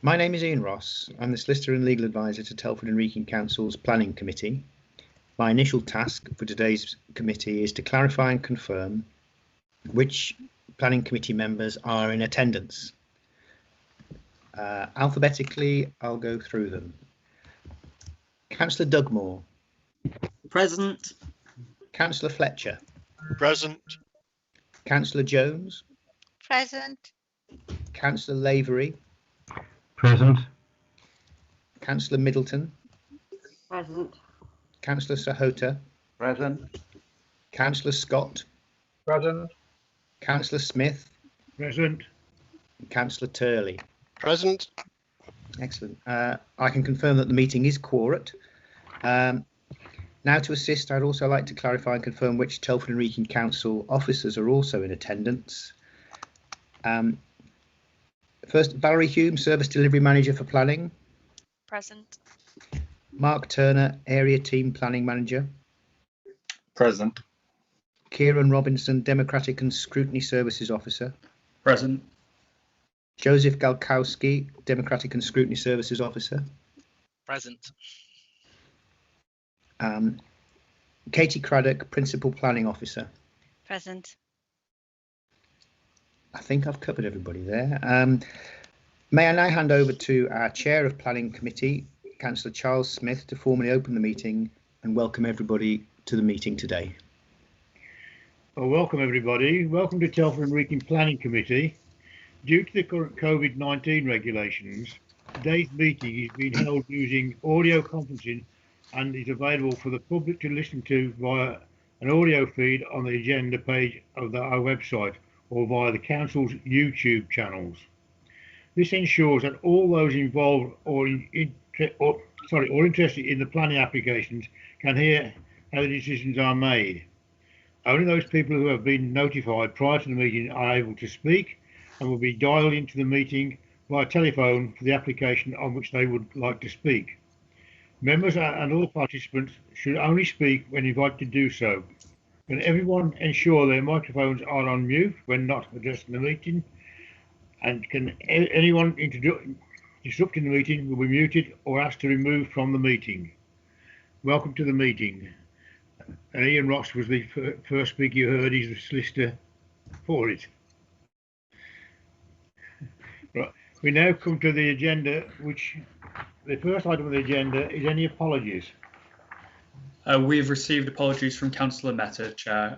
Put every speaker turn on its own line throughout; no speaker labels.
My name is Ian Ross. I'm the Solicitor and Legal Advisor to Telford and Wrekin Council's Planning Committee. My initial task for today's committee is to clarify and confirm which Planning Committee members are in attendance. Alphabetically, I'll go through them. Councillor Dugmore.
Present.
Councillor Fletcher.
Present.
Councillor Jones.
Present.
Councillor Lavery.
Present.
Councillor Middleton.
Present.
Councillor Sahota.
Present.
Councillor Scott.
Present.
Councillor Smith.
Present.
Councillor Turley.
Present.
Excellent. I can confirm that the meeting is quorate. Now to assist, I'd also like to clarify and confirm which Telford and Wrekin Council officers are also in attendance. First, Valerie Hume, Service Delivery Manager for Planning.
Present.
Mark Turner, Area Team Planning Manager.
Present.
Kieran Robinson, Democratic and Scrutiny Services Officer.
Present.
Joseph Galkowski, Democratic and Scrutiny Services Officer.
Present.
Katie Craddock, Principal Planning Officer.
Present.
I think I've covered everybody there. May I now hand over to our Chair of Planning Committee, Councillor Charles Smith, to formally open the meeting and welcome everybody to the meeting today.
Well, welcome everybody. Welcome to Telford and Wrekin Planning Committee. Due to the current COVID-19 regulations, today's meeting is being held using audio conferencing and is available for the public to listen to via an audio feed on the agenda page of our website or via the Council's YouTube channels. This ensures that all those involved or interested in the planning applications can hear how the decisions are made. Only those people who have been notified prior to the meeting are able to speak and will be dialed into the meeting via telephone for the application on which they would like to speak. Members and other participants should only speak when invited to do so. Can everyone ensure their microphones are on mute when not addressing the meeting? And can anyone disrupting the meeting will be muted or asked to remove from the meeting? Welcome to the meeting. And Ian Ross was the first speaker you heard. He's the solicitor for it. Right. We now come to the agenda, which the first item of the agenda is any apologies.
We've received apologies from Councillor Meta, Chair.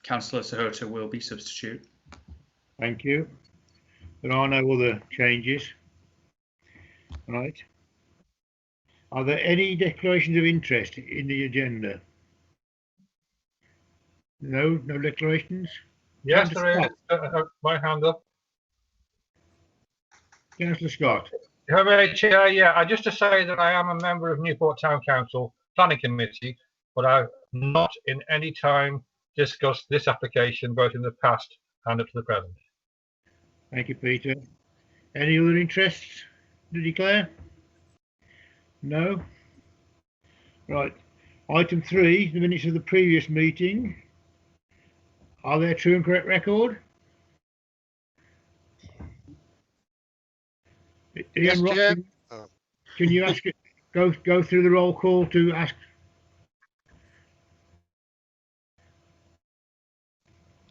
Councillor Sahota will be substitute.
Thank you. There are no other changes. Right. Are there any declarations of interest in the agenda? No declarations?
Yes, there is. My hand up.
Councillor Scott.
Chair, yeah, just to say that I am a member of Newport Town Council Planning Committee, but I've not in any time discussed this application both in the past and up to the present.
Thank you, Peter. Any other interests to declare? No? Right. Item 3, the minutes of the previous meeting. Are there true and correct record?
Yes,
Ian Ross,
Chair.
can you ask it, go through the roll call to ask?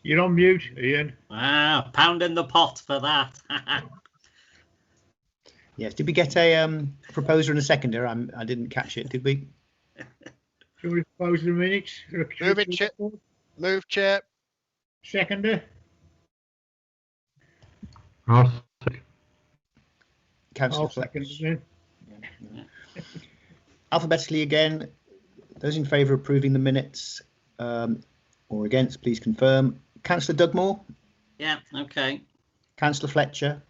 You're on mute, Ian.
Ah, pounding the pot for that.
Yes, did we get a proposer and a seconder? I didn't catch it, did we?
Shall we propose the minutes?
Move it, Chair. Move, Chair.
Seconder?
Councillor
I'll second
Fletcher.
it then.
Alphabetically again, those in favour of approving the minutes or against, please confirm. Councillor Dugmore?
Yeah, okay.
Councillor Fletcher?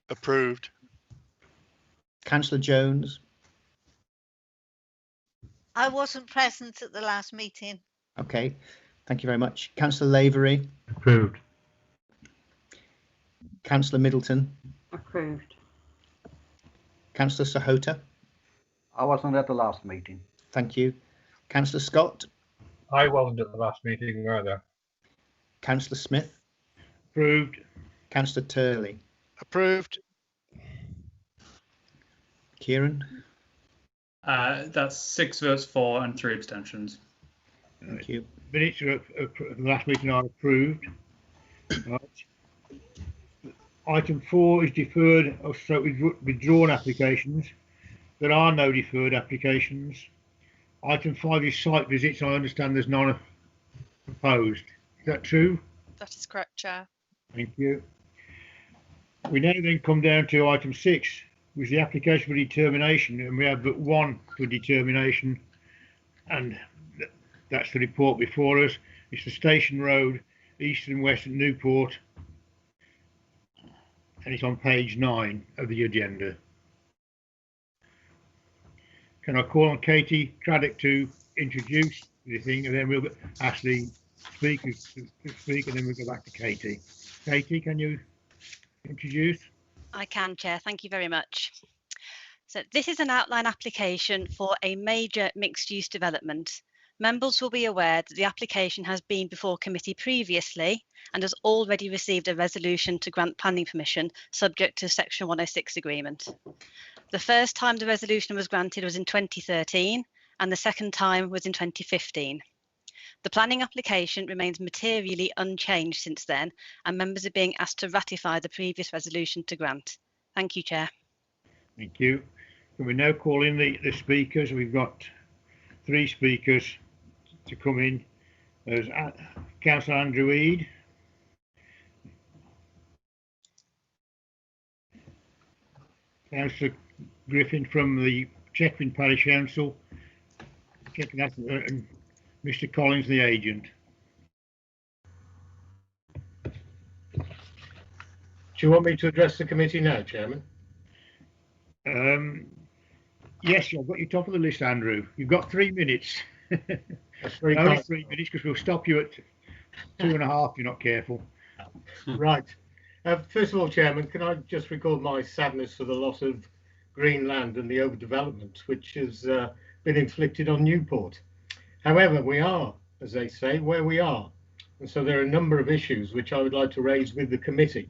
Approved.
Councillor Jones?
I wasn't present at the last meeting.
Okay, thank you very much. Councillor Lavery?
Approved.
Councillor Middleton?
Approved.
Councillor Sahota?
I wasn't at the last meeting.
Thank you. Councillor Scott?
I wasn't at the last meeting either.
Councillor Smith?
Approved.
Councillor Turley?
Approved.
Kieran?
That's 6 votes for and 3 abstentions.
Thank you.
Minutes of the last meeting are approved. Right. Item 4 is deferred or so withdrawn applications. There are no deferred applications. Item 5 is site visits. I understand there's none proposed. Is that true?
That is correct, Chair.
Thank you. We now then come down to item 6, which is the application for determination, and we have but one for determination, and that's the report before us. It's the Station Road, East and West at Newport, and it's on page 9 of the agenda. Can I call on Katie Craddock to introduce the thing, and then we'll ask the speakers to speak, and then we'll go back to Katie. Katie, can you introduce?
I can, Chair. Thank you very much. So this is an outline application for a major mixed-use development. Members will be aware that the application has been before committee previously and has already received a resolution to grant planning permission subject to Section 106 agreement. The first time the resolution was granted was in 2013 and the second time was in 2015. The planning application remains materially unchanged since then, and members are being asked to ratify the previous resolution to grant. Thank you, Chair.
Thank you. Can we now call in the speakers? We've got 3 speakers to come in. There's Councillor Andrew Eade, Councillor Griffin from the Chetwynd Parish Council, and Mr. Collins, the agent.
Do you want me to address the committee now, Chairman?
Yes, I've got you top of the list, Andrew. You've got 3 minutes.
That's very
Only
kind.
3 minutes, because we'll stop you at 2.5 if you're not careful.
Right. First of all, Chairman, can I just record my sadness for the loss of green land and the overdevelopment which has been inflicted on Newport. However, we are, as they say, where we are. And so there are a number of issues which I would like to raise with the committee.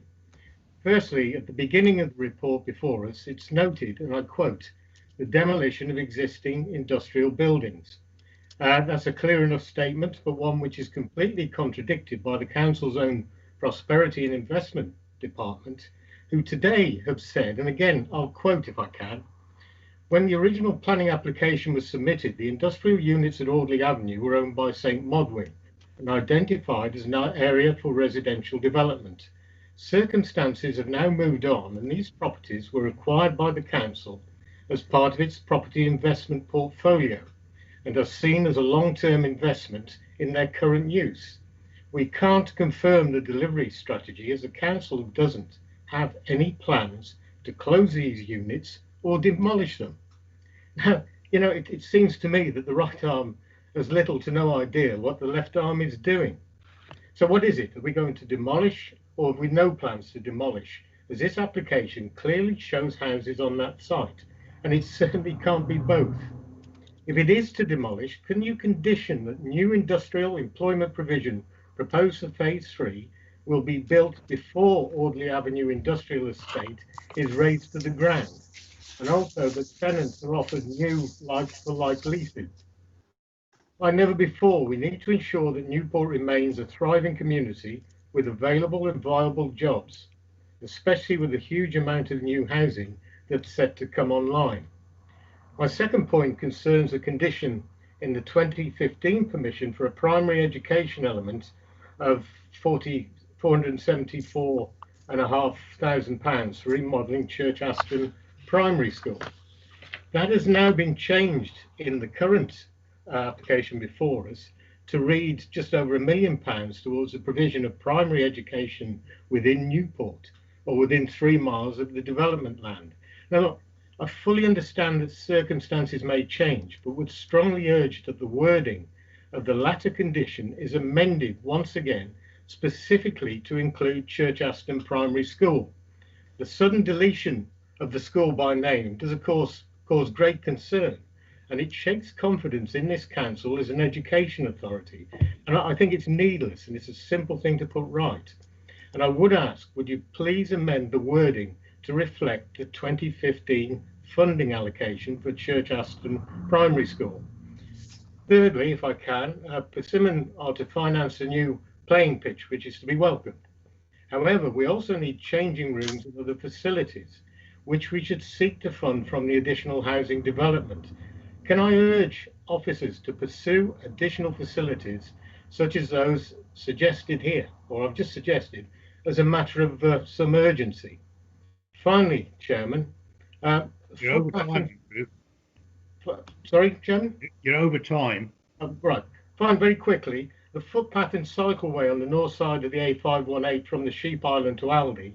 Firstly, at the beginning of the report before us, it's noted, and I quote, the demolition of existing industrial buildings. That's a clear enough statement, but one which is completely contradicted by the Council's own Prosperity and Investment Department, who today have said, and again, I'll quote if I can, when the original planning application was submitted, the industrial units at Audley Avenue were owned by St Modwyn and identified as an area for residential development. Circumstances have now moved on, and these properties were acquired by the Council as part of its property investment portfolio and are seen as a long-term investment in their current use. We can't confirm the delivery strategy as the Council doesn't have any plans to close these units or demolish them. Now, you know, it seems to me that the right arm has little to no idea what the left arm is doing. So what is it? Are we going to demolish, or have we no plans to demolish? As this application clearly shows houses on that site, and it certainly can't be both. If it is to demolish, can you condition that new industrial employment provision proposed for Phase 3 will be built before Audley Avenue Industrial Estate is razed to the ground, and also that tenants are offered new like-for-like leases? Like never before, we need to ensure that Newport remains a thriving community with available and viable jobs, especially with the huge amount of new housing that's set to come online. My second point concerns a condition in the 2015 permission for a primary education element of £474,500 for remodelling Church Aston Primary School. That has now been changed in the current application before us to read just over £1 million towards the provision of primary education within Newport or within 3 miles of the development land. Now, look, I fully understand that circumstances may change, but would strongly urge that the wording of the latter condition is amended once again, specifically to include Church Aston Primary School. The sudden deletion of the school by name does, of course, cause great concern, and it shakes confidence in this council as an education authority. And I think it's needless, and it's a simple thing to put right. And I would ask, would you please amend the wording to reflect the 2015 funding allocation for Church Aston Primary School. Thirdly, if I can, Persimmon are to finance a new playing pitch, which is to be welcomed. However, we also need changing rooms and other facilities, which we should seek to fund from the additional housing development. Can I urge officers to pursue additional facilities such as those suggested here, or I've just suggested, as a matter of some urgency? Finally, Chairman,
You're over time, Andrew.
Sorry, Chairman?
You're over time.
Right. Fine, very quickly. The footpath and cycleway on the north side of the A518 from the Sheep Island to Aldi,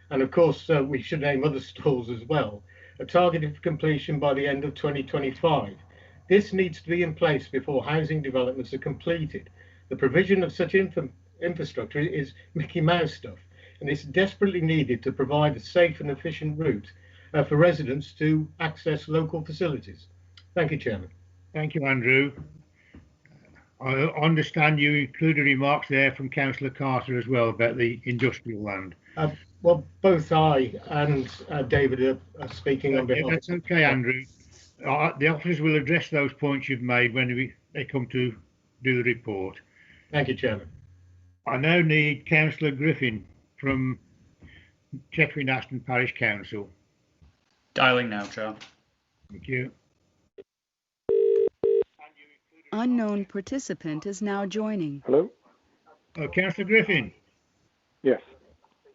and of course we should name other stalls as well, are targeted for completion by the end of 2025. This needs to be in place before housing developments are completed. The provision of such infrastructure is Mickey Mouse stuff, and it's desperately needed to provide a safe and efficient route for residents to access local facilities. Thank you, Chairman.
Thank you, Andrew. I understand you included remarks there from Councillor Carter as well about the industrial land.
Well, both I and David are speaking on behalf.
That's okay, Andrew. The officers will address those points you've made when they come to do the report.
Thank you, Chairman.
I now need Councillor Griffin from Chetwynd Aston Parish Council.
Dialing now, Chair.
Thank you.
Unknown participant is now joining.
Hello?
Councillor Griffin.
Yes.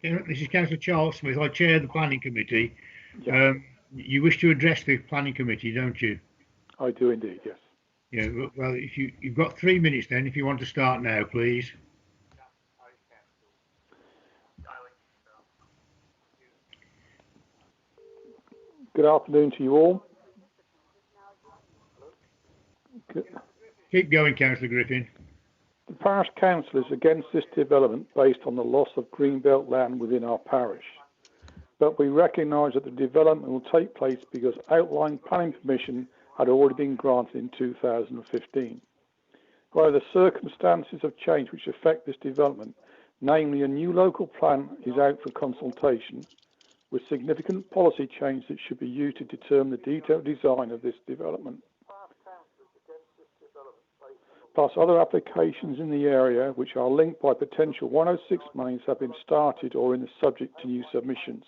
This is Councillor Charles Smith. I chair the Planning Committee.
Yeah.
You wish to address the Planning Committee, don't you?
I do indeed, yes.
Yeah, well, if you've got 3 minutes then, if you want to start now, please.
Good afternoon to you all.
Keep going, Councillor Griffin.
The Parish Council is against this development based on the loss of greenbelt land within our parish. But we recognise that the development will take place because outline planning permission had already been granted in 2015. However, the circumstances have changed which affect this development, namely a new local plan is out for consultation with significant policy change that should be used to determine the detailed design of this development. Plus other applications in the area which are linked by potential 106 monies have been started or in the subject to new submissions.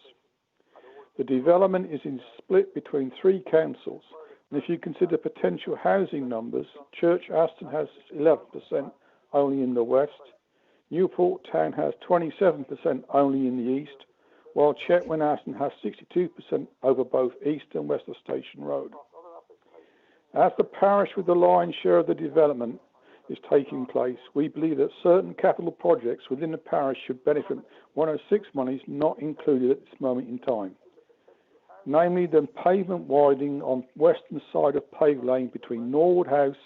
The development is split between 3 councils, and if you consider potential housing numbers, Church Aston has 11% only in the west, Newport Town has 27% only in the east, while Chetwynd Aston has 62% over both east and west of Station Road. As the parish with the lion's share of the development is taking place, we believe that certain capital projects within the parish should benefit 106 monies not included at this moment in time. Namely, the pavement widening on western side of Pave Lane between Norwood House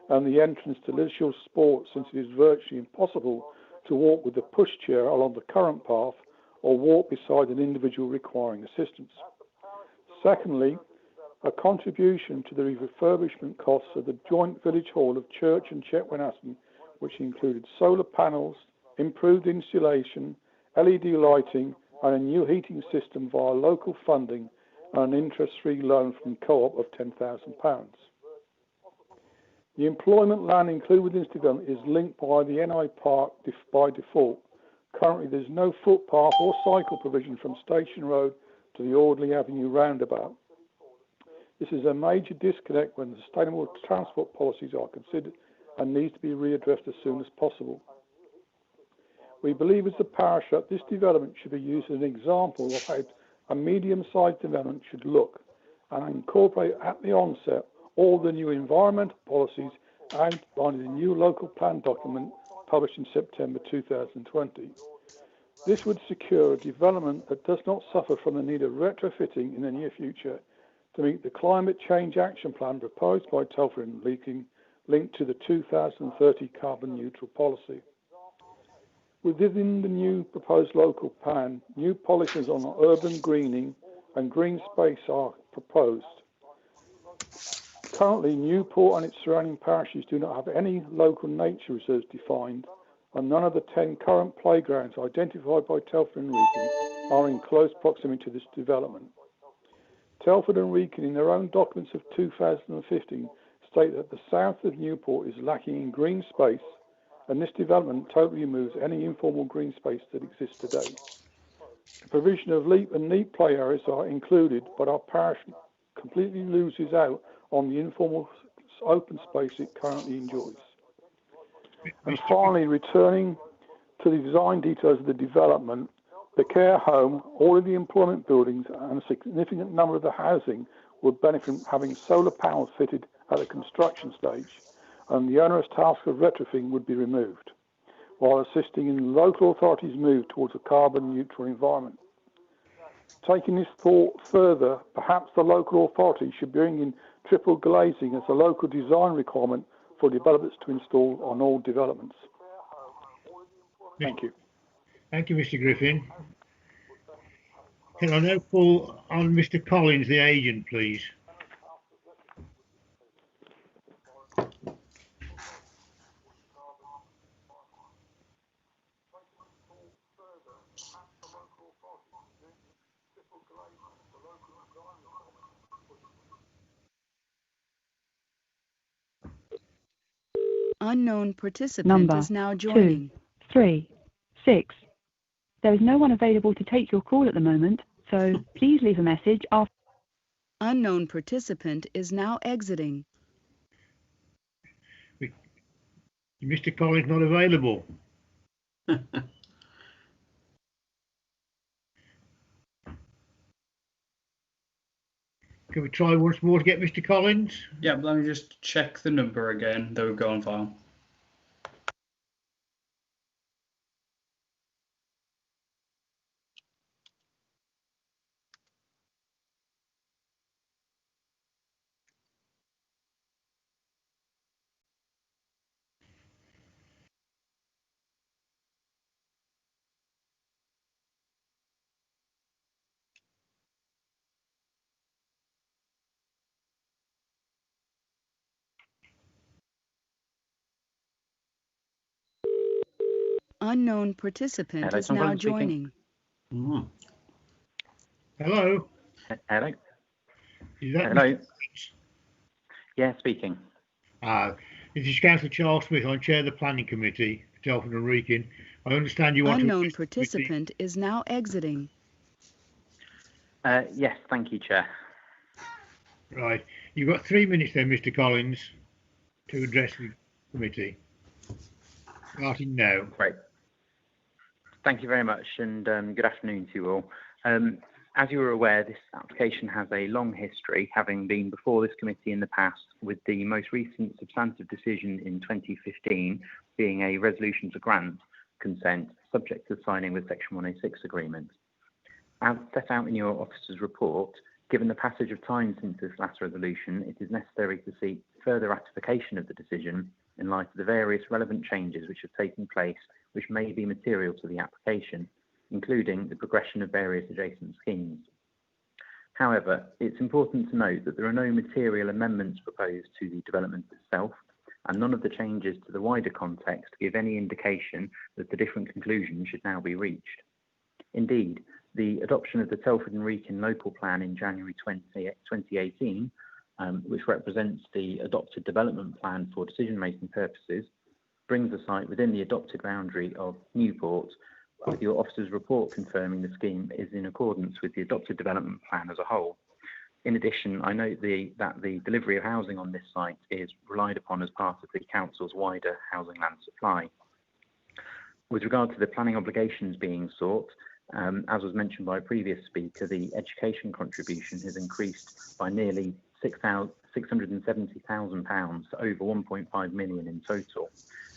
and the entrance to Lidshall Sports, since it is virtually impossible to walk with the pushchair along the current path or walk beside an individual requiring assistance. Secondly, a contribution to the refurbishment costs of the joint village hall of Church and Chetwynd Aston, which included solar panels, improved insulation, LED lighting, and a new heating system via local funding and an interest-free loan from Co-op of £10,000. The employment land included within this development is linked by the NI Park by default. Currently, there's no footpath or cycle provision from Station Road to the Audley Avenue roundabout. This is a major disconnect when sustainable transport policies are considered and needs to be readdressed as soon as possible. We believe as a parish that this development should be used as an example of how a medium-sized development should look and incorporate at the onset all the new environmental policies outlined in the new local plan document published in September 2020. This would secure a development that does not suffer from the need of retrofitting in the near future to meet the climate change action plan proposed by Telford Wrekin linked to the 2030 carbon neutral policy. Within the new proposed local plan, new policies on urban greening and green space are proposed. Currently, Newport and its surrounding parishes do not have any local nature reserves defined, and none of the 10 current playgrounds identified by Telford Wrekin are in close proximity to this development. Telford and Wrekin, in their own documents of 2015, state that the south of Newport is lacking in green space, and this development totally removes any informal green space that exists today. The provision of leap and neat play areas are included, but our parish completely loses out on the informal open space it currently enjoys. And finally, returning to the design details of the development, the care home, all of the employment buildings and a significant number of the housing would benefit from having solar panels fitted at the construction stage, and the onerous task of retrofitting would be removed, while assisting in local authorities' move towards a carbon neutral environment. Taking this thought further, perhaps the local authority should bring in triple glazing as a local design requirement for developers to install on all developments. Thank you.
Thank you, Mr. Griffin. Can I now call on Mr. Collins, the agent, please?
Unknown participant
Number
is now joining.
236. There is no one available to take your call at the moment, so please leave a message after.
Unknown participant is now exiting.
Mr. Collins not available. Can we try once more to get Mr. Collins?
Yeah, let me just check the number again that we've got on file.
Unknown participant
Hello,
is
Tom
now
Collins speaking.
joining.
Hello.
Hello.
Is that
Hello.
Mr.
Yeah, speaking.
This is Councillor Charles Smith. I chair the planning committee for Telford and Wrekin. I understand you want
Unknown
to.
participant is now exiting.
Yes, thank you, Chair.
Right. You've got 3 minutes then, Mr. Collins, to address the committee. Starting now.
Great. Thank you very much, and good afternoon to you all. As you are aware, this application has a long history, having been before this committee in the past, with the most recent substantive decision in 2015 being a resolution to grant consent subject to signing with Section 106 agreement. As set out in your officer's report, given the passage of time since this last resolution, it is necessary to seek further ratification of the decision in light of the various relevant changes which have taken place, which may be material to the application, including the progression of various adjacent schemes. However, it's important to note that there are no material amendments proposed to the development itself, and none of the changes to the wider context give any indication that the different conclusions should now be reached. Indeed, the adoption of the Telford and Wrekin local plan in January 2018, which represents the adopted development plan for decision-making purposes, brings the site within the adopted boundary of Newport, with your officer's report confirming the scheme is in accordance with the adopted development plan as a whole. In addition, I note that the delivery of housing on this site is relied upon as part of the council's wider housing land supply. With regard to the planning obligations being sought, as was mentioned by a previous speaker, the education contribution has increased by nearly £670,000 to over 1.5 million in total,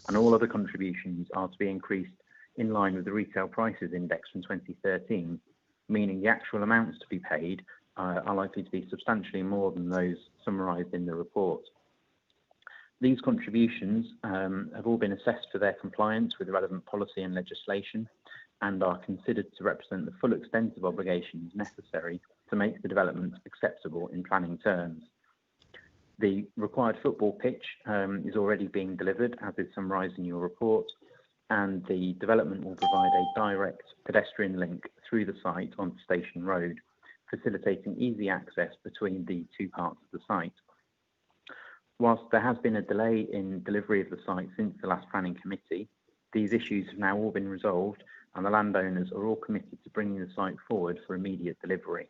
and all other contributions are to be increased in line with the retail prices index from 2013, meaning the actual amounts to be paid are likely to be substantially more than those summarised in the report. These contributions have all been assessed for their compliance with the relevant policy and legislation, and are considered to represent the full extent of obligations necessary to make the development acceptable in planning terms. The required football pitch is already being delivered, as is summarised in your report, and the development will provide a direct pedestrian link through the site onto Station Road, facilitating easy access between the two parts of the site. Whilst there has been a delay in delivery of the site since the last planning committee, these issues have now all been resolved and the landowners are all committed to bringing the site forward for immediate delivery.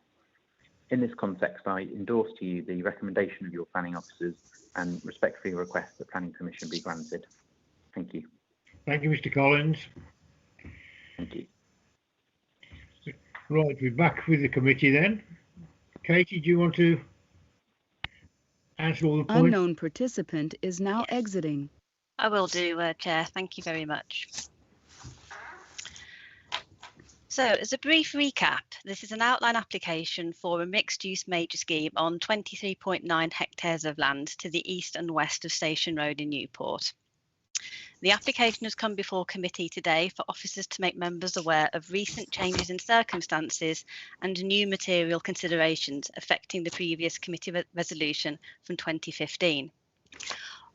In this context, I endorse to you the recommendation of your planning officers and respectfully request that planning permission be granted. Thank you.
Thank you, Mr. Collins.
Thank you.
Right, we're back with the committee then. Katie, do you want to answer all the points?
Unknown participant is now exiting.
I will do, Chair. Thank you very much. So, as a brief recap, this is an outline application for a mixed-use major scheme on 23.9 hectares of land to the east and west of Station Road in Newport. The application has come before committee today for officers to make members aware of recent changes in circumstances and new material considerations affecting the previous committee resolution from 2015.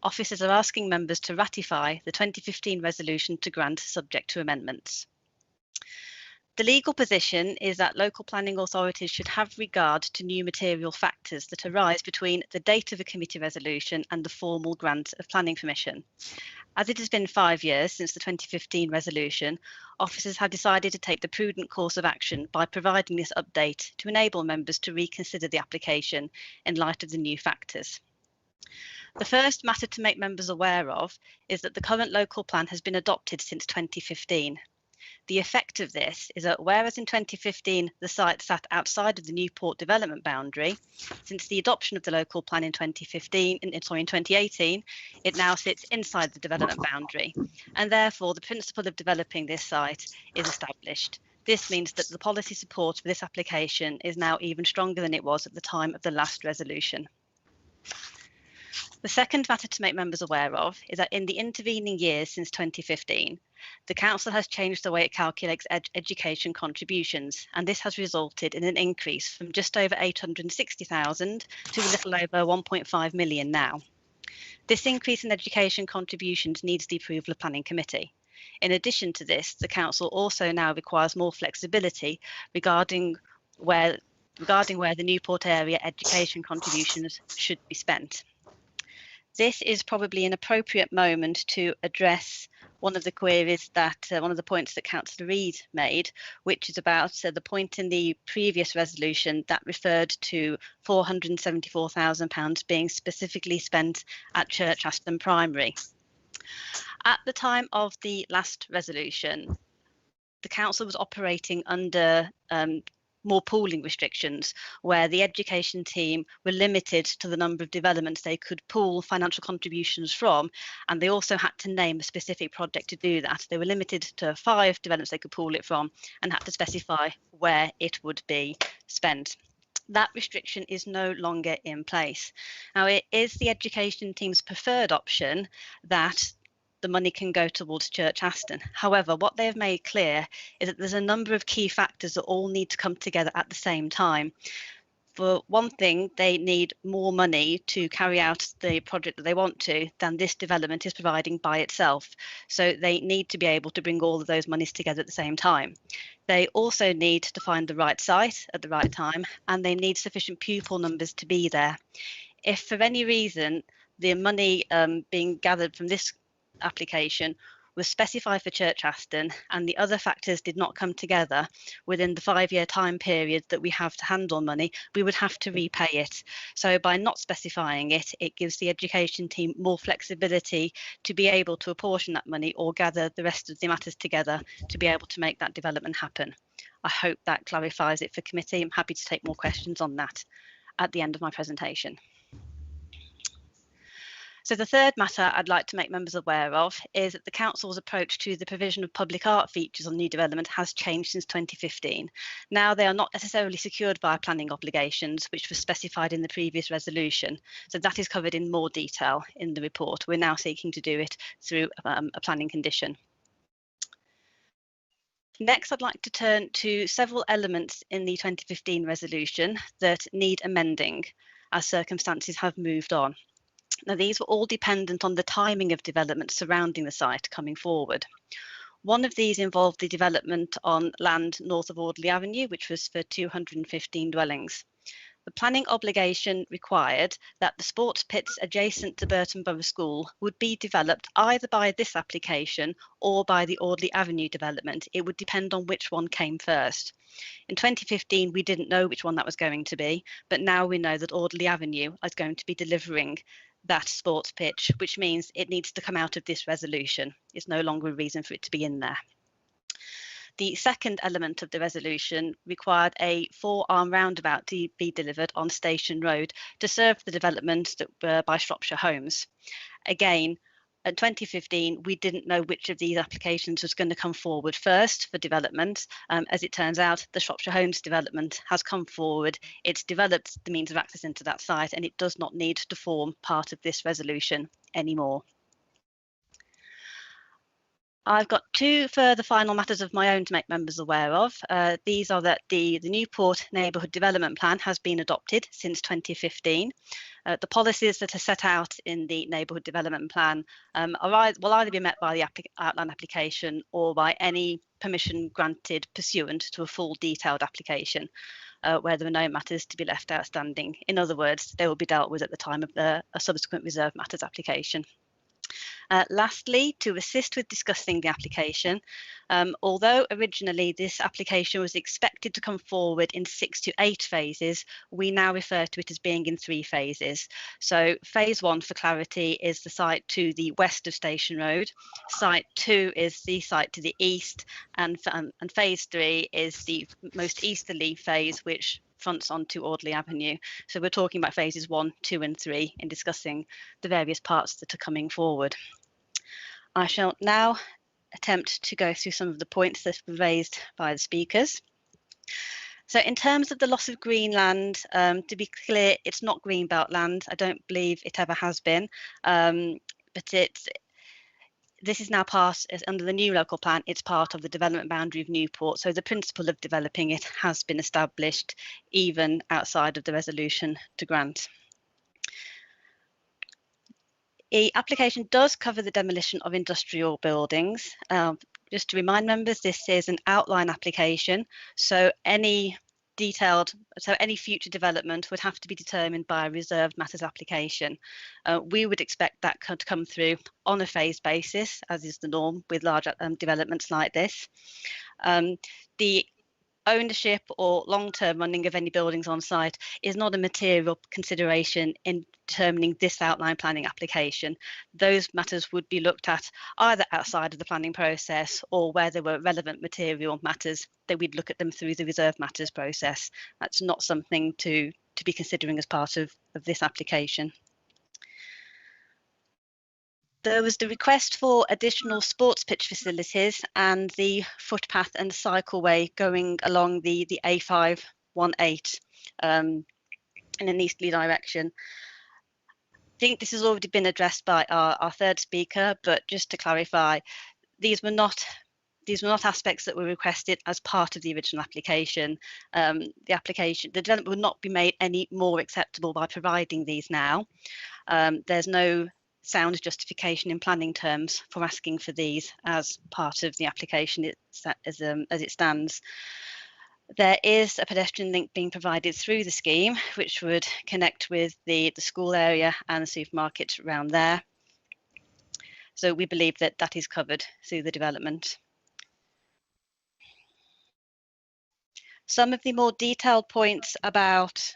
Officers are asking members to ratify the 2015 resolution to grant subject to amendments. The legal position is that local planning authorities should have regard to new material factors that arise between the date of a committee resolution and the formal grant of planning permission. As it has been 5 years since the 2015 resolution, officers have decided to take the prudent course of action by providing this update to enable members to reconsider the application in light of the new factors. The first matter to make members aware of is that the current local plan has been adopted since 2015. The effect of this is that whereas in 2015 the site sat outside of the Newport development boundary, since the adoption of the local plan in 2018, it now sits inside the development boundary, and therefore the principle of developing this site is established. This means that the policy support for this application is now even stronger than it was at the time of the last resolution. The second matter to make members aware of is that in the intervening years since 2015, the Council has changed the way it calculates education contributions, and this has resulted in an increase from just over 860,000 to a little over 1.5 million now. This increase in education contributions needs the approval of Planning Committee. In addition to this, the Council also now requires more flexibility regarding where the Newport area education contributions should be spent. This is probably an appropriate moment to address one of the queries that, one of the points that Councillor Reid made, which is about the point in the previous resolution that referred to £474,000 being specifically spent at Church Aston Primary. At the time of the last resolution, the Council was operating under more pooling restrictions, where the education team were limited to the number of developments they could pool financial contributions from, and they also had to name a specific project to do that. They were limited to 5 developments they could pool it from and had to specify where it would be spent. That restriction is no longer in place. Now, it is the education team's preferred option that the money can go towards Church Aston. However, what they have made clear is that there's a number of key factors that all need to come together at the same time. For one thing, they need more money to carry out the project that they want to than this development is providing by itself. So they need to be able to bring all of those monies together at the same time. They also need to find the right site at the right time, and they need sufficient pupil numbers to be there. If for any reason the money being gathered from this application was specified for Church Aston and the other factors did not come together within the 5-year time period that we have to handle money, we would have to repay it. So by not specifying it, it gives the education team more flexibility to be able to apportion that money or gather the rest of the matters together to be able to make that development happen. I hope that clarifies it for committee. I'm happy to take more questions on that at the end of my presentation. So the third matter I'd like to make members aware of is that the Council's approach to the provision of public art features on new development has changed since 2015. Now they are not necessarily secured by planning obligations, which was specified in the previous resolution. So that is covered in more detail in the report. We're now seeking to do it through a planning condition. Next, I'd like to turn to several elements in the 2015 resolution that need amending as circumstances have moved on. Now, these were all dependent on the timing of developments surrounding the site coming forward. One of these involved the development on land north of Audley Avenue, which was for 215 dwellings. The planning obligation required that the sports pits adjacent to Burton Borough School would be developed either by this application or by the Audley Avenue development. It would depend on which one came first. In 2015, we didn't know which one that was going to be, but now we know that Audley Avenue is going to be delivering that sports pitch, which means it needs to come out of this resolution. It's no longer a reason for it to be in there. The second element of the resolution required a 4-arm roundabout to be delivered on Station Road to serve the developments that were by Shropshire Homes. Again, in 2015, we didn't know which of these applications was going to come forward first for development. As it turns out, the Shropshire Homes development has come forward. It's developed the means of access into that site, and it does not need to form part of this resolution anymore. I've got two further final matters of my own to make members aware of. These are that the Newport Neighbourhood Development Plan has been adopted since 2015. The policies that are set out in the Neighbourhood Development Plan will either be met by the outline application or by any permission granted pursuant to a full detailed application, where there are no matters to be left outstanding. In other words, they will be dealt with at the time of a subsequent reserved matters application. Lastly, to assist with discussing the application, although originally this application was expected to come forward in 6 to 8 phases, we now refer to it as being in 3 phases. So phase 1, for clarity, is the site to the west of Station Road. Site 2 is the site to the east, and phase 3 is the most easterly phase, which fronts onto Audley Avenue. So we're talking about phases 1, 2 and 3 in discussing the various parts that are coming forward. I shall now attempt to go through some of the points that were raised by the speakers. So in terms of the loss of green land, to be clear, it's not greenbelt land. I don't believe it ever has been, but this is now under the new local plan, it's part of the development boundary of Newport. So the principle of developing it has been established even outside of the resolution to grant. The application does cover the demolition of industrial buildings. Just to remind members, this is an outline application. So any future development would have to be determined by a reserved matters application. We would expect that to come through on a phased basis, as is the norm with large developments like this. The ownership or long-term running of any buildings on site is not a material consideration in determining this outline planning application. Those matters would be looked at either outside of the planning process, or where there were relevant material matters, that we'd look at them through the reserved matters process. That's not something to be considering as part of this application. There was the request for additional sports pitch facilities and the footpath and cycleway going along the A518 in an easterly direction. I think this has already been addressed by our third speaker, but just to clarify, these were not aspects that were requested as part of the original application. The development would not be made any more acceptable by providing these now. There's no sound justification in planning terms for asking for these as part of the application as it stands. There is a pedestrian link being provided through the scheme, which would connect with the school area and the supermarket around there. So we believe that that is covered through the development. Some of the more detailed points about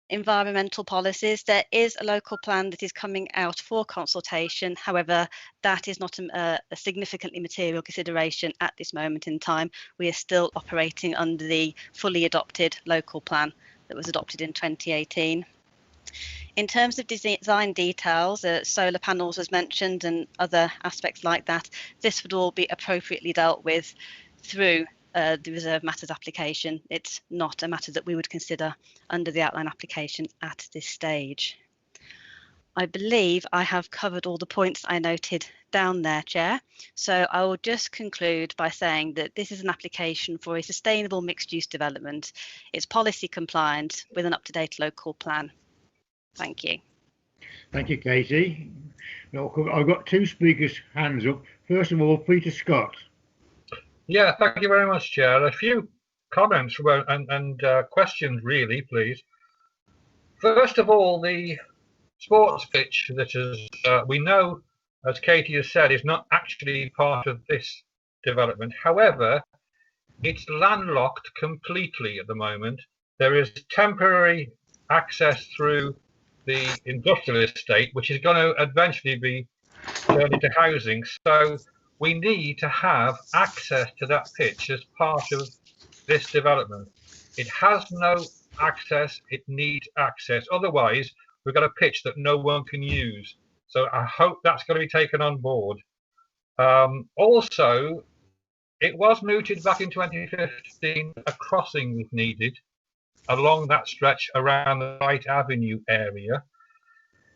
environmental policies, there is a local plan that is coming out for consultation. However, that is not a significantly material consideration at this moment in time. We are still operating under the fully adopted local plan that was adopted in 2018. In terms of design details, solar panels was mentioned and other aspects like that. This would all be appropriately dealt with through the reserved matters application. It's not a matter that we would consider under the outline application at this stage. I believe I have covered all the points I noted down there, Chair. So I will just conclude by saying that this is an application for a sustainable mixed-use development. It's policy compliant with an up-to-date local plan. Thank you.
Thank you, Katie. Now, I've got 2 speakers' hands up. First of all, Peter Scott.
Yeah, thank you very much, Chair. A few comments and questions, really, please. First of all, the sports pitch that is, we know, as Katie has said, is not actually part of this development. However, it's landlocked completely at the moment. There is temporary access through the industrial estate, which is going to eventually be turned into housing. So we need to have access to that pitch as part of this development. It has no access, it needs access. Otherwise, we've got a pitch that no one can use. So I hope that's going to be taken on board. Also, it was mooted back in 2015, a crossing was needed along that stretch around the Light Avenue area.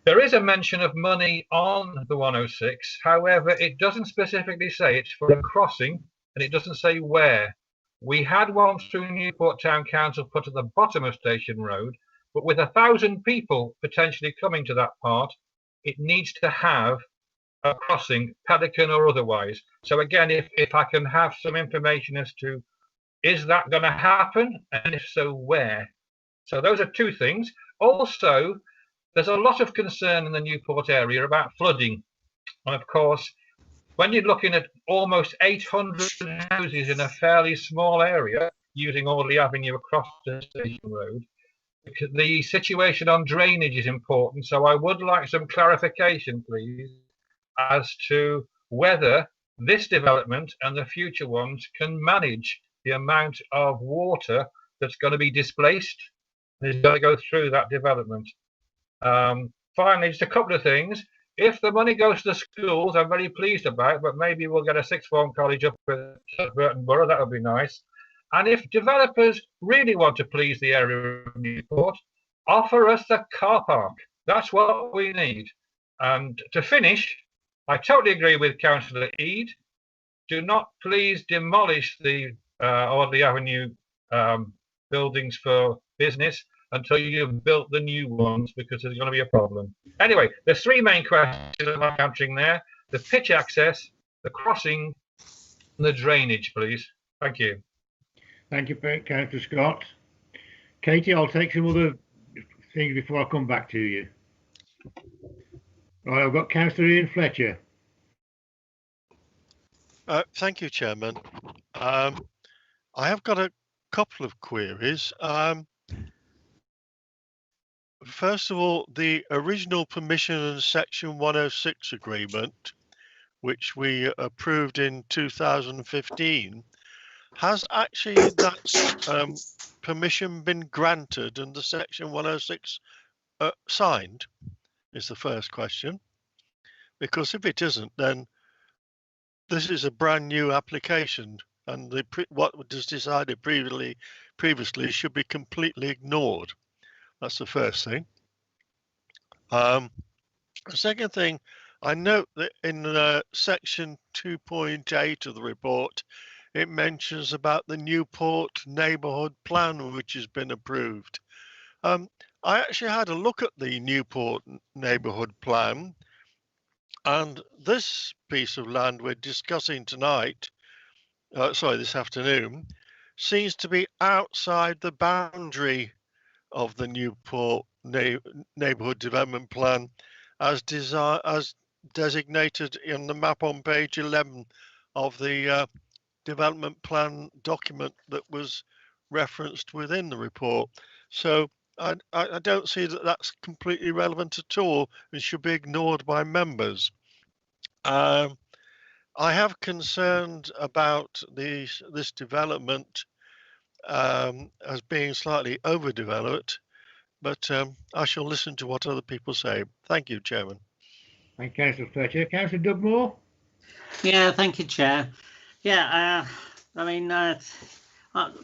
There is a mention of money on the 106, however, it doesn't specifically say it's for a crossing, and it doesn't say where. We had one through Newport Town Council put at the bottom of Station Road, but with 1,000 people potentially coming to that part, it needs to have a crossing, pelican or otherwise. So again, if I can have some information as to, is that going to happen? And if so, where? So those are two things. Also, there's a lot of concern in the Newport area about flooding. And of course, when you're looking at almost 800 houses in a fairly small area, using Audley Avenue across the Station Road, the situation on drainage is important. So I would like some clarification, please, as to whether this development and the future ones can manage the amount of water that's going to be displaced and is going to go through that development. Finally, just a couple of things. If the money goes to the schools, I'm very pleased about, but maybe we'll get a sixth form college up at Burton Borough. That would be nice. And if developers really want to please the area of Newport, offer us a car park. That's what we need. And to finish, I totally agree with Councillor Eade. Do not please demolish the Audley Avenue buildings for business until you've built the new ones, because there's going to be a problem. Anyway, there's three main questions I'm answering there: the pitch access, the crossing, and the drainage, please. Thank you.
Thank you, Councillor Scott. Katie, I'll take some other things before I come back to you. Right, I've got Councillor Ian Fletcher.
Thank you, Chairman. I have got a couple of queries. First of all, the original permission and Section 106 agreement, which we approved in 2015, has actually that permission been granted and the Section 106 signed? Is the first question. Because if it isn't, then this is a brand new application, and what was decided previously should be completely ignored. That's the first thing. The second thing, I note that in section 2.8 of the report, it mentions about the Newport neighbourhood plan, which has been approved. I actually had a look at the Newport neighbourhood plan, and this piece of land we're discussing tonight, this afternoon, seems to be outside the boundary of the Newport neighbourhood development plan as designated in the map on page 11 of the development plan document that was referenced within the report. So I don't see that that's completely relevant at all and should be ignored by members. I have concerned about this development as being slightly overdeveloped, but I shall listen to what other people say. Thank you, Chairman.
Thank you, Councillor Fletcher. Councillor Dugmore?
Yeah, thank you, Chair. Yeah, I mean,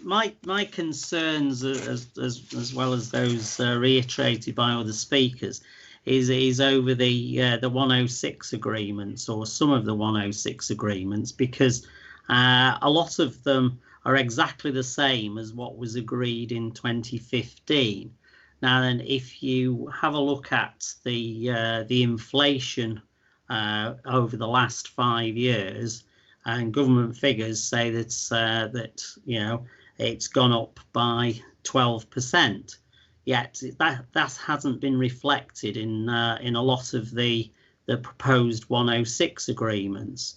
my concerns, as well as those reiterated by other speakers, is over the 106 agreements, or some of the 106 agreements, because a lot of them are exactly the same as what was agreed in 2015. Now then, if you have a look at the inflation over the last 5 years, and government figures say that it's gone up by 12%. Yet that hasn't been reflected in a lot of the proposed 106 agreements.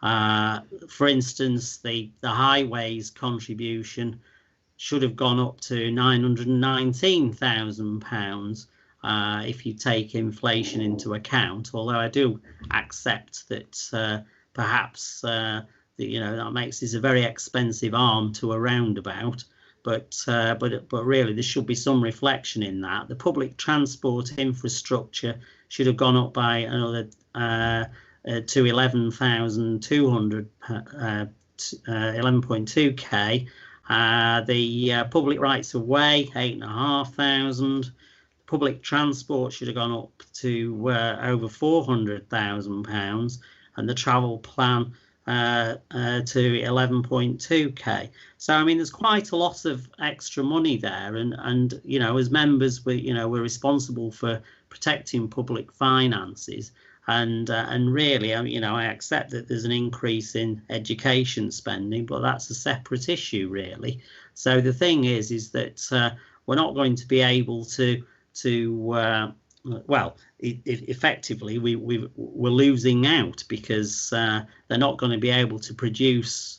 For instance, the highways contribution should have gone up to £919,000 if you take inflation into account. Although I do accept that perhaps that makes this a very expensive arm to a roundabout. But really, there should be some reflection in that. The public transport infrastructure should have gone up by another to 11,200, 11.2k. The public rights of way, 8,500. Public transport should have gone up to over £400,000, and the travel plan to 11.2k. So I mean, there's quite a lot of extra money there, and as members, we're responsible for protecting public finances, and really, I accept that there's an increase in education spending, but that's a separate issue really. So the thing is that we're not going to be able to effectively we're losing out, because they're not going to be able to produce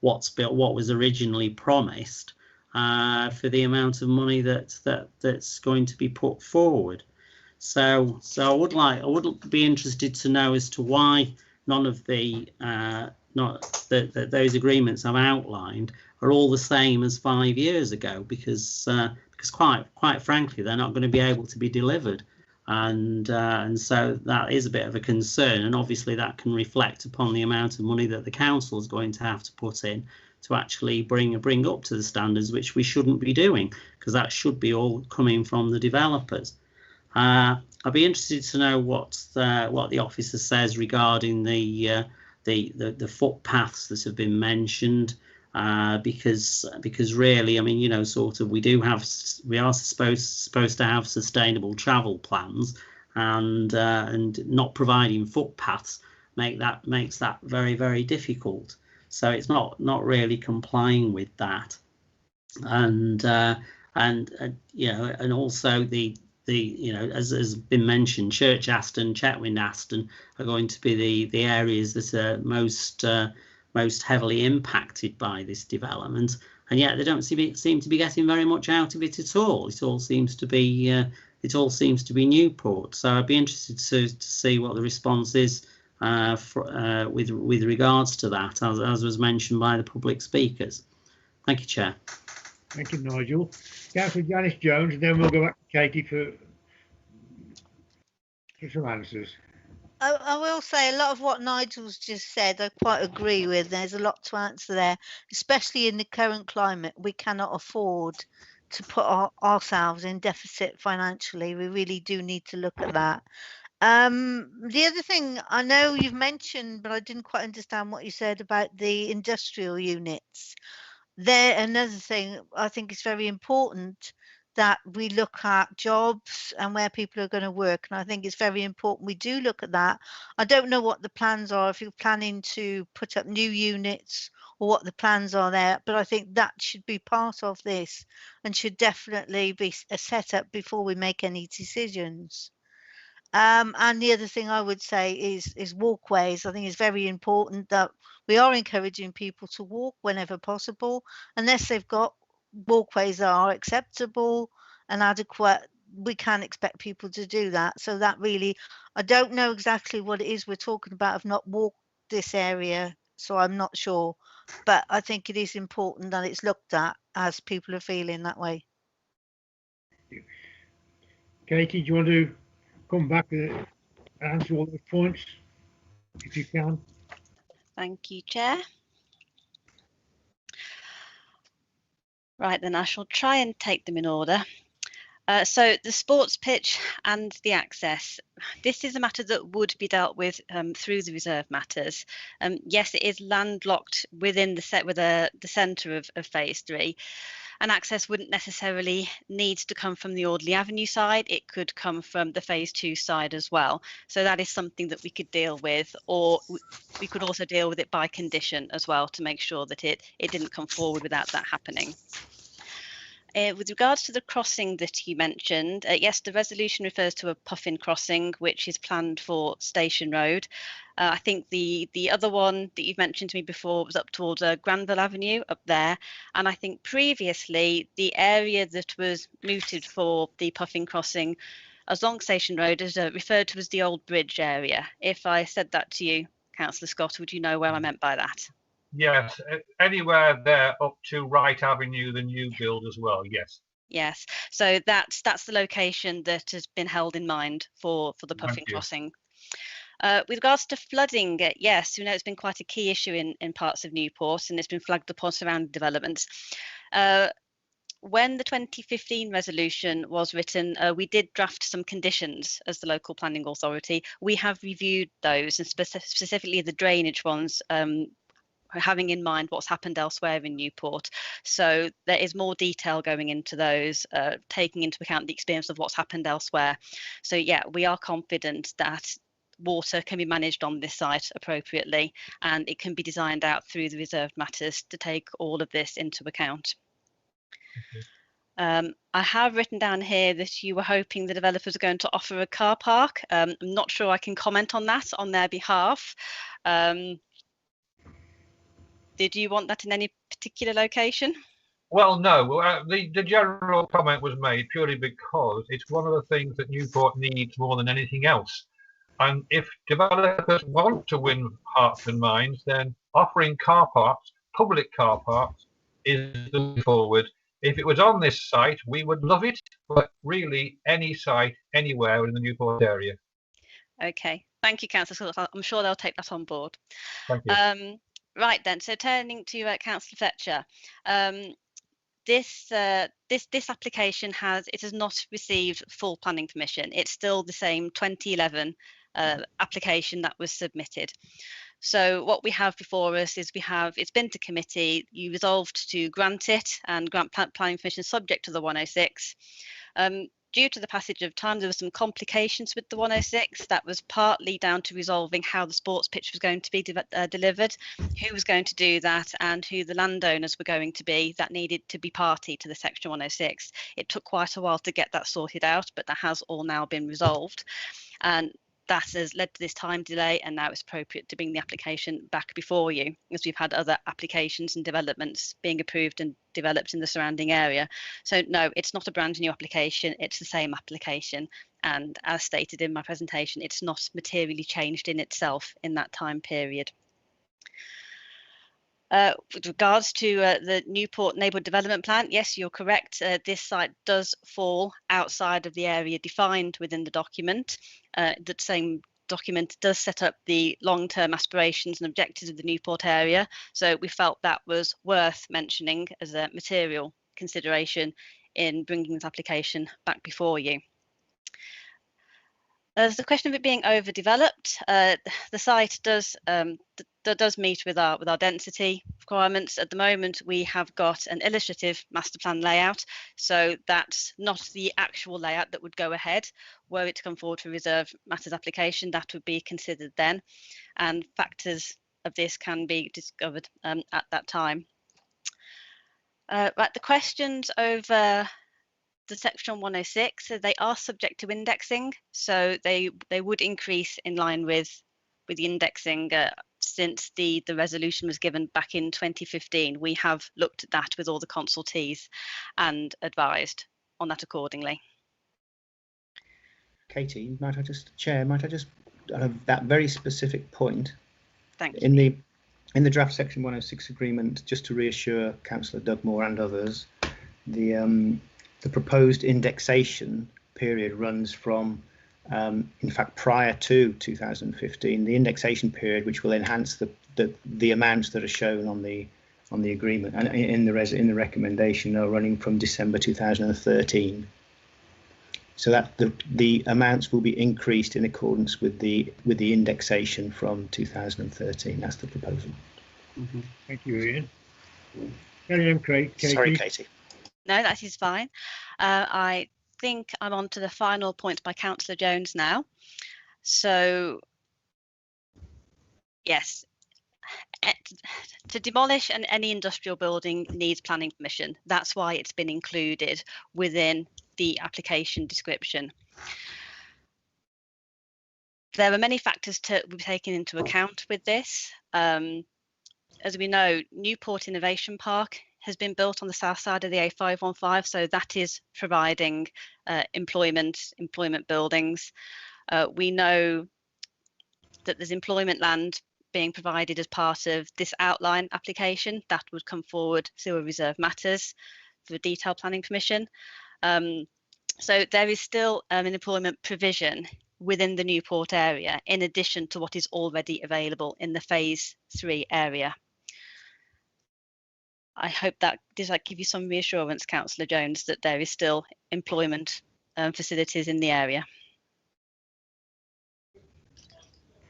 what was originally promised for the amount of money that's going to be put forward. So I would be interested to know as to why none of those agreements I've outlined are all the same as 5 years ago, because quite frankly, they're not going to be able to be delivered, and so that is a bit of a concern, and obviously that can reflect upon the amount of money that the council is going to have to put in to actually bring up to the standards, which we shouldn't be doing, because that should be all coming from the developers. I'd be interested to know what the officer says regarding the footpaths that have been mentioned. Because really, I mean, we are supposed to have sustainable travel plans, and not providing footpaths makes that very, very difficult. So it's not really complying with that, and also as has been mentioned, Church Aston, Chetwynd Aston are going to be the areas that are most heavily impacted by this development, and yet they don't seem to be getting very much out of it at all. It all seems to be Newport. So I'd be interested to see what the response is with regards to that, as was mentioned by the public speakers. Thank you, Chair.
Thank you, Nigel. Councillor Janice Jones, and then we'll go back to Katie for some answers.
I will say a lot of what Nigel's just said, I quite agree with. There's a lot to answer there, especially in the current climate. We cannot afford to put ourselves in deficit financially. We really do need to look at that. The other thing I know you've mentioned, but I didn't quite understand what you said about the industrial units. Another thing I think is very important, that we look at jobs and where people are going to work. And I think it's very important we do look at that. I don't know what the plans are, if you're planning to put up new units or what the plans are there, but I think that should be part of this and should definitely be a setup before we make any decisions. And the other thing I would say is walkways. I think it's very important that we are encouraging people to walk whenever possible, unless they've got walkways that are acceptable and adequate. We can't expect people to do that. So that really, I don't know exactly what it is we're talking about. I've not walked this area, so I'm not sure. But I think it is important that it's looked at as people are feeling that way.
Katie, do you want to come back and answer all those points, if you can?
Thank you, Chair. Right, then I shall try and take them in order. So the sports pitch and the access. This is a matter that would be dealt with through the reserve matters. Yes, it is landlocked within the centre of phase 3. And access wouldn't necessarily need to come from the Audley Avenue side. It could come from the phase 2 side as well. So that is something that we could deal with, or we could also deal with it by condition as well to make sure that it didn't come forward without that happening. With regards to the crossing that you mentioned, yes, the resolution refers to a puffin crossing, which is planned for Station Road. I think the other one that you've mentioned to me before was up towards Granville Avenue up there. And I think previously the area that was mooted for the puffin crossing along Station Road is referred to as the Old Bridge area. If I said that to you, Councillor Scott, would you know where I meant by that?
Yes, anywhere there up to Wright Avenue, the new build as well, yes.
Yes, so that's the location that has been held in mind for the puffin crossing. With regards to flooding, yes, we know it's been quite a key issue in parts of Newport, and it's been flagged upon surrounding developments. When the 2015 resolution was written, we did draft some conditions as the local planning authority. We have reviewed those, and specifically the drainage ones, having in mind what's happened elsewhere in Newport. So there is more detail going into those, taking into account the experience of what's happened elsewhere. So yeah, we are confident that water can be managed on this site appropriately, and it can be designed out through the reserved matters to take all of this into account. I have written down here that you were hoping the developers are going to offer a car park. I'm not sure I can comment on that on their behalf. Did you want that in any particular location?
Well, no. The general comment was made purely because it's one of the things that Newport needs more than anything else. And if developers want to win hearts and minds, then offering car parks, public car parks, is the way forward. If it was on this site, we would love it, but really any site, anywhere in the Newport area.
Okay, thank you, Councillor. I'm sure they'll take that on board.
Thank you.
Right then, so turning to Councillor Fletcher, this application has not received full planning permission. It's still the same 2011 application that was submitted. So what we have before us is it's been to committee. You resolved to grant it and grant planning permission subject to the 106. Due to the passage of time, there were some complications with the 106. That was partly down to resolving how the sports pitch was going to be delivered, who was going to do that, and who the landowners were going to be that needed to be party to the Section 106. It took quite a while to get that sorted out, but that has all now been resolved. And that has led to this time delay, and now it's appropriate to bring the application back before you, as we've had other applications and developments being approved and developed in the surrounding area. So no, it's not a brand new application, it's the same application, and as stated in my presentation, it's not materially changed in itself in that time period. With regards to the Newport Neighbourhood Development Plan, yes, you're correct. This site does fall outside of the area defined within the document. The same document does set up the long-term aspirations and objectives of the Newport area. So we felt that was worth mentioning as a material consideration in bringing this application back before you. There's the question of it being overdeveloped. The site does meet with our density requirements. At the moment, we have got an illustrative master plan layout, so that's not the actual layout that would go ahead. Were it to come forward for reserve matters application, that would be considered then, and factors of this can be discovered at that time. Right, the questions over the Section 106, so they are subject to indexing, so they would increase in line with the indexing since the resolution was given back in 2015. We have looked at that with all the consultees and advised on that accordingly.
Katie, might I just that very specific point?
Thank you.
In the draft Section 106 agreement, just to reassure Councillor Dugmore and others, the proposed indexation period runs from, in fact, prior to 2015. The indexation period, which will enhance the amounts that are shown on the agreement and in the recommendation, are running from December 2013. So that the amounts will be increased in accordance with the indexation from 2013. That's the proposal.
Thank you, Ian. Carry on, Katie.
Sorry, Katie.
No, that is fine. I think I'm on to the final point by Councillor Jones now. So, yes, to demolish any industrial building needs planning permission. That's why it's been included within the application description. There are many factors to be taken into account with this. As we know, Newport Innovation Park has been built on the south side of the A515, so that is providing employment buildings. We know that there's employment land being provided as part of this outline application that would come forward through a reserve matters for a detailed planning permission. So there is still an employment provision within the Newport area in addition to what is already available in the phase 3 area. I hope that does that give you some reassurance, Councillor Jones, that there is still employment facilities in the area.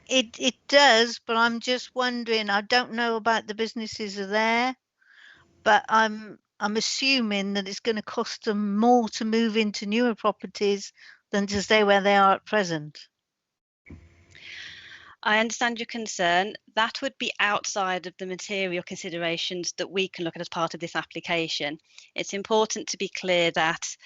It does, but I'm just wondering, I don't know about the businesses are there, but I'm assuming that it's going to cost them more to move into newer properties than to stay where they are at present.
I understand your concern. That would be outside of the material considerations that we can look at as part of this application. It's important to be clear that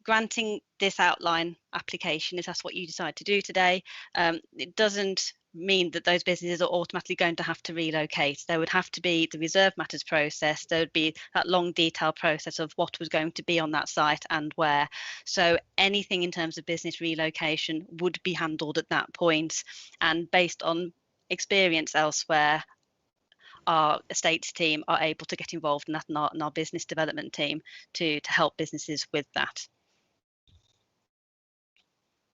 granting this outline application, if that's what you decide to do today, it doesn't mean that those businesses are automatically going to have to relocate. There would have to be the reserve matters process. There would be that long detailed process of what was going to be on that site and where. So anything in terms of business relocation would be handled at that point. And based on experience elsewhere, our estates team are able to get involved in that, and our business development team to help businesses with that.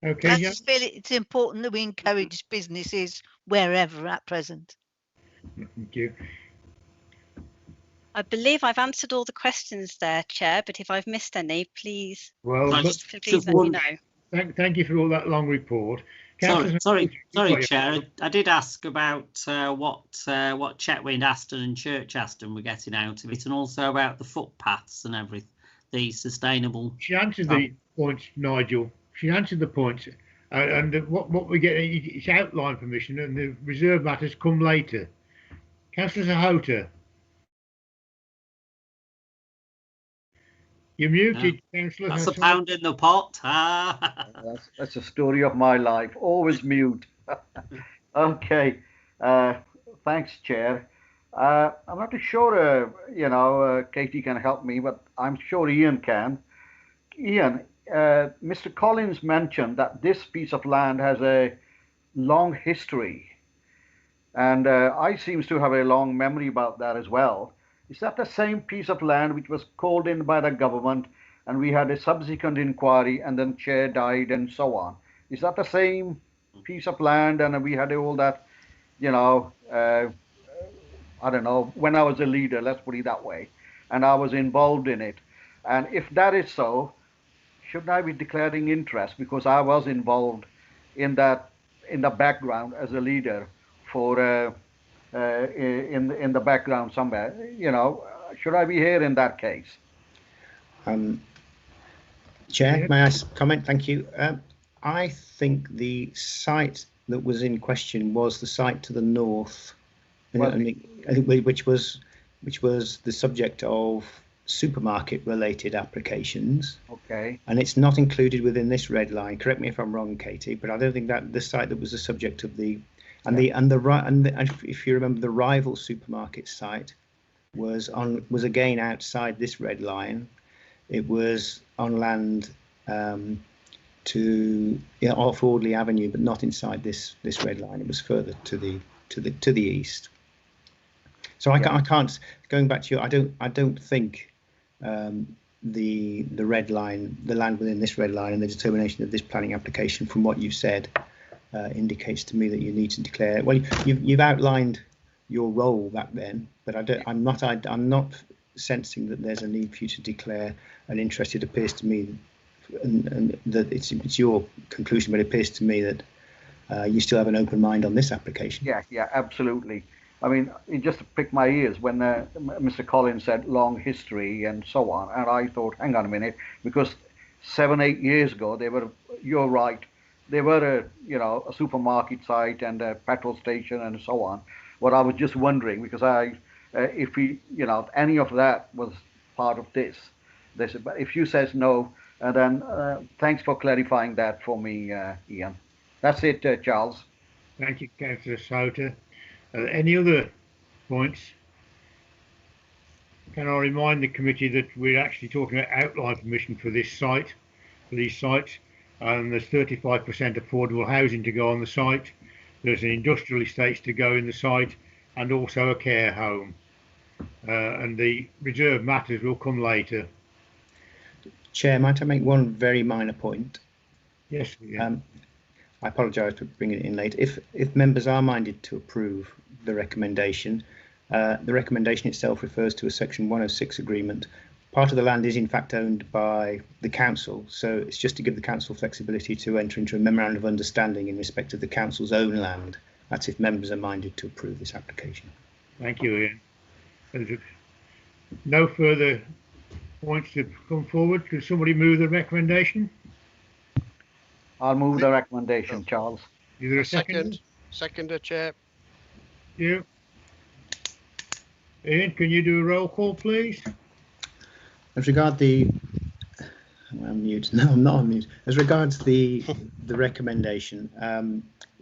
Okay.
I just feel it's important that we encourage businesses wherever at present.
Thank you.
I believe I've answered all the questions there, Chair, but if I've missed any, please, please let me know.
Thank you for all that long report.
Sorry, Chair. I did ask about what Chetwynd Aston and Church Aston were getting out of it, and also about the footpaths and everything, the sustainable.
She answered the points, Nigel. She answered the points, and what we get is outline permission, and the reserve matters come later. Councillor Sahota, you're muted, Councillor.
That's a pound in the pot.
That's a story of my life. Always mute. Okay. Thanks, Chair. I'm not too sure, Katie can help me, but I'm sure Ian can. Ian, Mr. Collins mentioned that this piece of land has a long history, and I seems to have a long memory about that as well. Is that the same piece of land which was called in by the government, and we had a subsequent inquiry, and then chair died and so on? Is that the same piece of land, and we had all that, I don't know, when I was a leader, let's put it that way, and I was involved in it? And if that is so, shouldn't I be declaring interest, because I was involved in that, in the background as a leader for in the background somewhere? Should I be here in that case?
Chair, may I comment? Thank you. I think the site that was in question was the site to the north, which was the subject of supermarket related applications.
Okay.
And it's not included within this red line. Correct me if I'm wrong, Katie, but I don't think that the site that was the subject of the if you remember, the rival supermarket site was again outside this red line. It was on land off Audley Avenue, but not inside this red line. It was further to the east. So I can't. Going back to you, I don't think the red line, the land within this red line, and the determination of this planning application, from what you've said, indicates to me that you need to declare. Well, you've outlined your role back then, but I'm not sensing that there's a need for you to declare an interest. It appears to me, and that it's your conclusion, but it appears to me that you still have an open mind on this application.
Yeah, absolutely. I mean, it just pricked my ears when Mr. Collins said long history and so on. And I thought, hang on a minute, because 7-8 years ago, you're right, they were a supermarket site and a petrol station and so on. What I was just wondering, because if any of that was part of this, but if you says no, then thanks for clarifying that for me, Ian. That's it, Charles.
Thank you, Councillor Souter. Any other points? Can I remind the committee that we're actually talking about outline permission for this site, for these sites, and there's 35% affordable housing to go on the site. There's an industrial estate to go in the site, and also a care home. And the reserve matters will come later.
Chair, might I make one very minor point?
Yes. Yeah.
I apologise for bringing it in late. If members are minded to approve the recommendation itself refers to a Section 106 agreement. Part of the land is in fact owned by the council, so it's just to give the council flexibility to enter into a memorandum of understanding in respect of the council's own land. That's if members are minded to approve this application.
Thank you, Ian. There's no further points to come forward. Could somebody move the recommendation?
I'll move the recommendation, Charles.
Is there a second?
Seconder, Chair.
You. Ian, can you do a roll call, please?
As regards the, I'm mute. No, I'm not on mute. As regards the recommendation,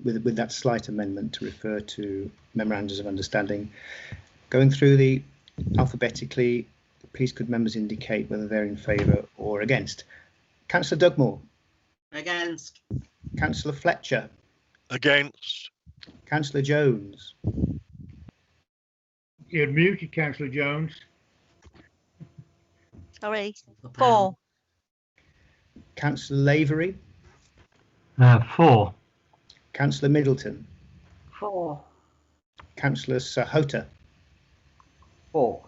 with that slight amendment to refer to memorandums of understanding, going through the alphabetically, please could members indicate whether they're in favour or against. Councillor Dugmore.
Against.
Councillor Fletcher.
Against.
Councillor Jones.
You're muted, Councillor Jones.
Sorry. 4.
Councillor Lavery.
4.
Councillor Middleton.
4.
Councillor Sahota.
4.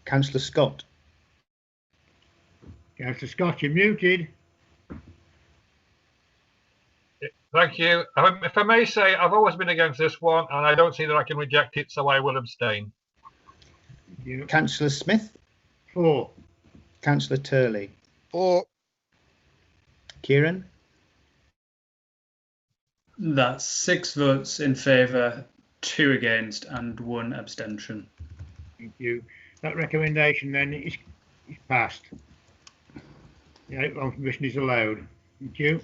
Councillor Scott.
Councillor Scott, you're muted.
Thank you. If I may say, I've always been against this one, and I don't see that I can reject it, so I will abstain.
Councillor Smith.
4.
Councillor Turley.
4.
Kieran.
That's 6 votes in favour, 2 against, and 1 abstention.
Thank you. That recommendation then is passed. The outline permission is allowed. Thank you.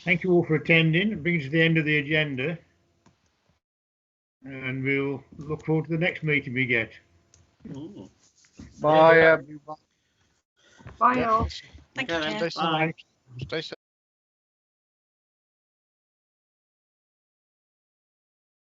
Thank you all for attending. It brings us to the end of the agenda. And we'll look forward to the next meeting we get.
Bye, everyone.
Bye, all.
Thank you, Chair.
Stay safe.